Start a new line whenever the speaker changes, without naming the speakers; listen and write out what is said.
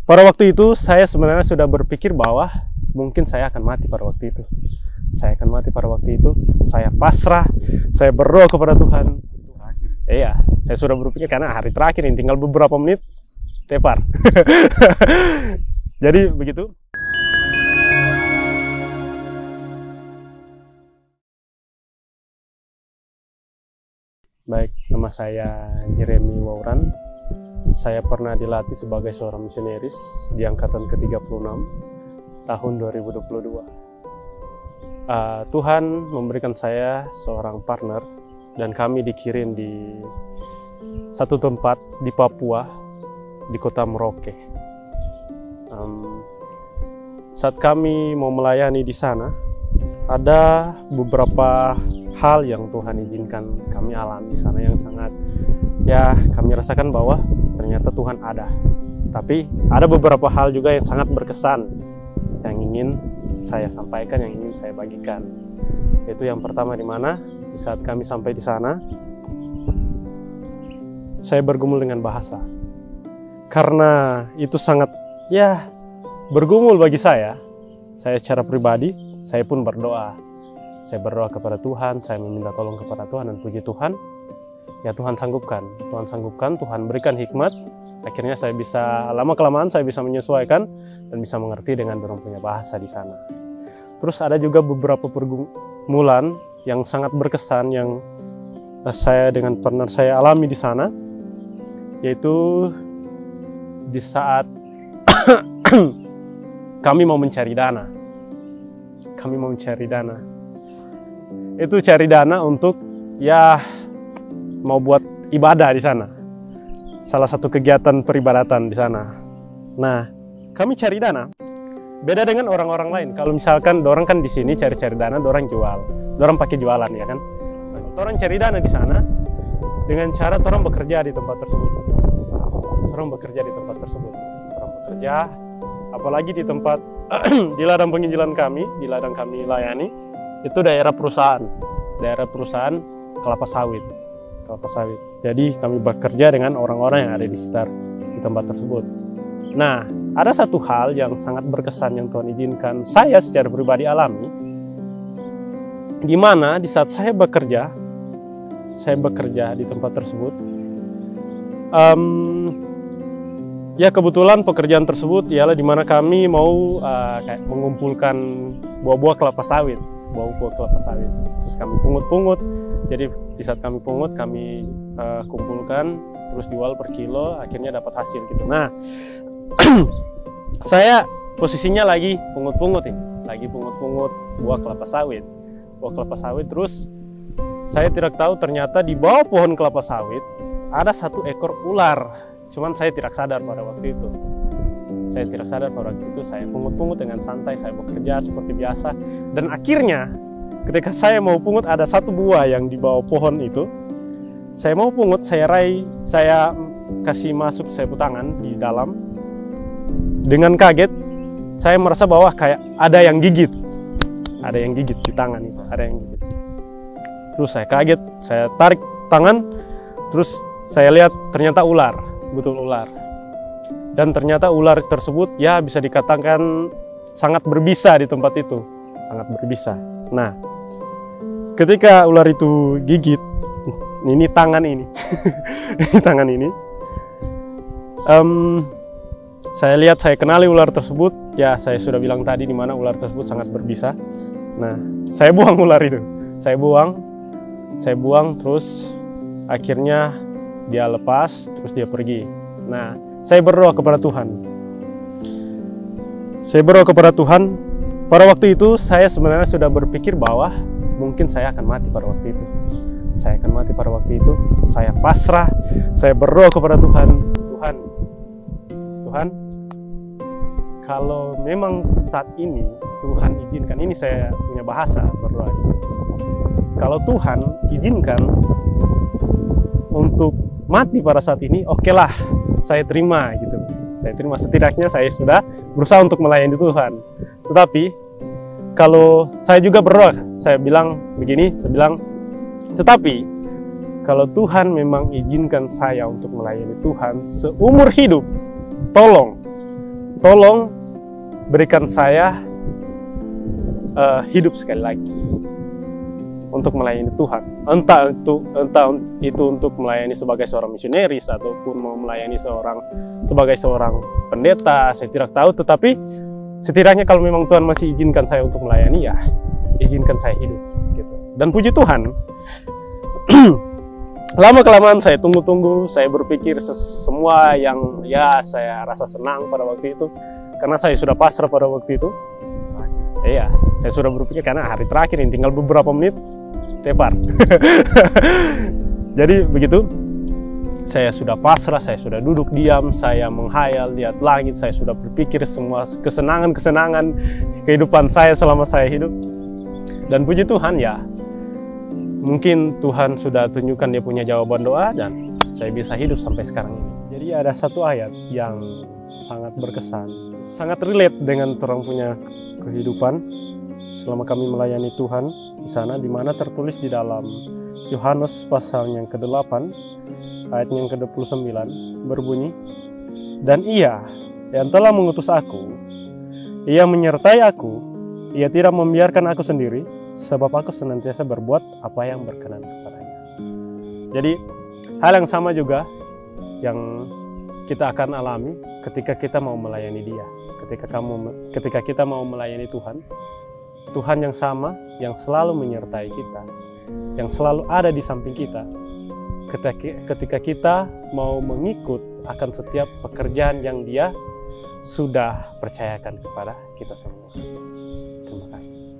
Pada waktu itu saya sebenarnya sudah berpikir bahwa mungkin saya akan mati pada waktu itu. Saya akan mati pada waktu itu. Saya pasrah, saya berdoa kepada Tuhan. Iya, saya sudah berpikir karena hari terakhir ini tinggal beberapa menit tepar. Jadi begitu. Baik, nama saya Jeremy Wauran. Saya pernah dilatih sebagai seorang misionaris di angkatan ke-36 tahun 2022. Tuhan memberikan saya seorang partner dan kami dikirim di satu tempat di Papua, di kota Merauke. Saat kami mau melayani di sana, ada beberapa hal yang Tuhan izinkan kami alami di sana yang sangat kami rasakan bahwa ternyata Tuhan ada. Tapi ada beberapa hal juga yang sangat berkesan yang ingin saya sampaikan, yang ingin saya bagikan. Itu yang pertama, di mana di saat kami sampai di sana, saya bergumul dengan bahasa. Karena itu sangat bergumul bagi saya secara pribadi, saya pun berdoa. Saya berdoa kepada Tuhan, saya meminta tolong kepada Tuhan, dan puji Tuhan, Tuhan sanggupkan. Tuhan berikan hikmat. Akhirnya saya bisa, lama-kelamaan saya bisa menyesuaikan dan bisa mengerti dengan dorong punya bahasa di sana. Terus ada juga beberapa pergumulan yang sangat berkesan yang saya dengan partner saya alami di sana, yaitu di saat kami mau mencari dana. Itu cari dana untuk mau buat ibadah di sana. Salah satu kegiatan peribadatan di sana. Nah, kami cari dana. Beda dengan orang-orang lain. Kalau misalkan dorang kan di sini cari-cari dana, dorang jual. Dorang pakai jualan, ya kan? Dorang cari dana di sana dengan cara dorang bekerja di tempat tersebut. Dorang bekerja, apalagi di tempat di ladang penginjilan kami, di ladang kami layani, itu daerah perusahaan kelapa sawit. Jadi kami bekerja dengan orang-orang yang ada di sekitar di tempat tersebut. Nah, ada satu hal yang sangat berkesan yang Tuhan izinkan saya secara pribadi alami, di mana di saat saya bekerja di tempat tersebut, kebetulan pekerjaan tersebut ialah di mana kami mau mengumpulkan buah-buah kelapa sawit. Terus kami pungut. Jadi di saat kami pungut, kami kumpulkan, terus jual per kilo, akhirnya dapat hasil gitu. Nah, saya posisinya lagi pungut-pungut buah kelapa sawit. Terus saya tidak tahu ternyata di bawah pohon kelapa sawit ada satu ekor ular. Cuman saya tidak sadar pada waktu itu. Saya pungut-pungut dengan santai, saya bekerja seperti biasa. Dan akhirnya ketika saya mau pungut, ada satu buah yang di bawah pohon itu. Saya mau pungut, saya raih, saya kasih masuk sapu tangan di dalam. Dengan kaget, saya merasa bahwa kayak ada yang gigit. Di tangan itu, Terus saya kaget, saya tarik tangan, terus saya lihat ternyata ular, betul ular. Dan ternyata ular tersebut bisa dikatakan sangat berbisa di tempat itu, sangat berbisa. Nah, ketika ular itu gigit, ini tangan ini, saya lihat, saya kenali ular tersebut. Saya sudah bilang tadi di mana ular tersebut sangat berbisa. Nah, saya buang ular itu, saya buang, terus akhirnya dia lepas, terus dia pergi. Nah, saya berdoa kepada Tuhan. Pada waktu itu saya sebenarnya sudah berpikir bahwa mungkin saya akan mati pada waktu itu. Saya pasrah, saya berdoa kepada Tuhan. Tuhan, kalau memang saat ini Tuhan izinkan, ini saya punya bahasa berdoa. Kalau Tuhan izinkan untuk mati pada saat ini, okelah, saya terima gitu. Setidaknya saya sudah berusaha untuk melayani Tuhan. Tetapi kalau saya juga berdoa, saya bilang tetapi kalau Tuhan memang izinkan saya untuk melayani Tuhan seumur hidup, tolong tolong berikan saya hidup sekali lagi untuk melayani Tuhan. Entah itu untuk melayani sebagai seorang misionaris ataupun mau melayani sebagai seorang pendeta, saya tidak tahu. Tetapi setidaknya kalau memang Tuhan masih izinkan saya untuk melayani, ya izinkan saya hidup gitu. Dan puji Tuhan, lama-kelamaan saya tunggu-tunggu, saya berpikir semua yang ya saya rasa senang pada waktu itu, karena saya sudah pasrah pada waktu itu. Iya, saya sudah berpikir karena hari terakhir ini tinggal beberapa menit tepar. Jadi begitu, saya sudah pasrah, saya sudah duduk diam, saya menghayal, lihat langit, saya sudah berpikir semua kesenangan-kesenangan kehidupan saya selama saya hidup. Dan puji Tuhan, ya mungkin Tuhan sudah tunjukkan dia punya jawaban doa dan saya bisa hidup sampai sekarang ini. Jadi ada satu ayat yang sangat berkesan, sangat relate dengan orang punya kehidupan selama kami melayani Tuhan di sana, di mana tertulis di dalam Yohanes pasal yang ke-8 ayat yang ke-29 berbunyi, "Dan Ia yang telah mengutus aku, Ia menyertai aku, Ia tidak membiarkan aku sendiri, sebab aku senantiasa berbuat apa yang berkenan kepadanya." Jadi hal yang sama juga yang kita akan alami ketika kita mau melayani Dia. Ketika kita mau melayani Tuhan, Tuhan yang sama, yang selalu menyertai kita, yang selalu ada di samping kita, ketika kita mau mengikut akan setiap pekerjaan yang Dia sudah percayakan kepada kita semua. Terima kasih.